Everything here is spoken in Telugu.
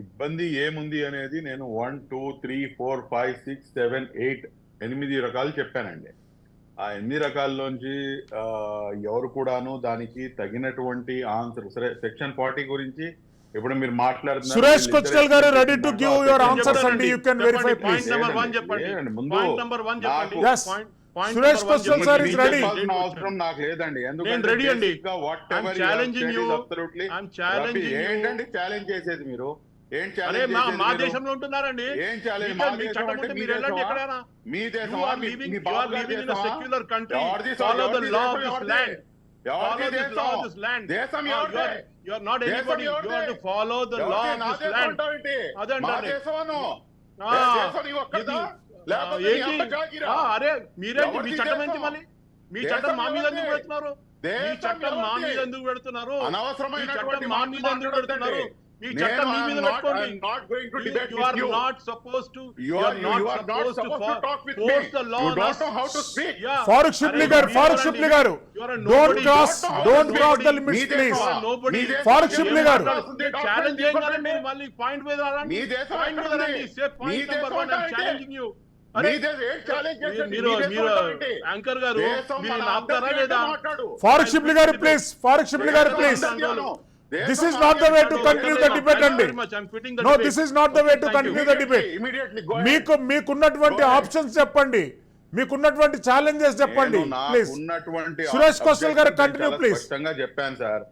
ఇబ్బంది ఏముంది అనేది నేను 1 2 3 4 5 6 7 8 8 రకాలు చెప్పానండి. ఆ 8 రకాల్లోంచి ఎవరు కూడాను దానికి తగినటువంటి ఆన్సర్ సరే సెక్షన్ 40 గురించి ఇప్పుడు మీరు మాట్లాడుతున్నారు. సురేష్ కొచ్కల్ గారు ready to give your answers అండి. You can verify please. Point number 1 చెప్పండి. ముందు పాయింట్ నెంబర్ 1 చెప్పండి. Yes. Suresh Kochkal sir is ready. అవసరం నాకు లేదండి. నేను రెడీ అండి. Challenging you. I am challenging you. ఏంటండి ఛాలెంజ్ చేసేది మీరు? ఏం అరే ఛాలెంజ్ మా దేశంలో ఉంటున్నారండి. ఏం ఛాలెంజ్? మీ చట్టం ఉంటే మీరు వెళ్ళండి ఎక్కడైనా. మీ You దేశం are living in a secular country. Follow the law of this land. Follow the law of this land. దేశం You are not anybody. You have to follow the law of this land. అదండి. అరే మీరేంటి మీ చట్టం ఏంటి మళ్ళీ? మీ చట్టం మా మీద ఎందుకు పెడుతున్నారు? మీ చట్టం మా మీద ఎందుకు పెడుతున్నారు? మీ చట్టం మా మీద ఎందుకు పెడుతున్నారు? మీ చట్టం మీ మీద పెట్టుకోండి. You are not supposed to. You are not supposed to force the law on us. Yeah. Farooq Shibli garu. Don't cross the limits, please. Farooq Shibli garu. Challenge చేయంగానే మీరు మళ్ళీ పాయింట్ మీద రండి. పాయింట్ మీద రండి. Say point number 1 I challenging you. అరే మీరు యాంకర్ గారు మీరు ఆపుతారా లేదా? Farooq Shibli garu please. This is not the way to continue the debate అండి. No, this is not the way to continue the debate. మీకున్నటువంటి ఆప్షన్స్ చెప్పండి, మీకున్నటువంటి ఛాలెంజెస్ చెప్పండి ప్లీజ్. సురేష్ కొస్టల్ గారు కంటిన్యూ ప్లీజ్. చెప్పాను సార్.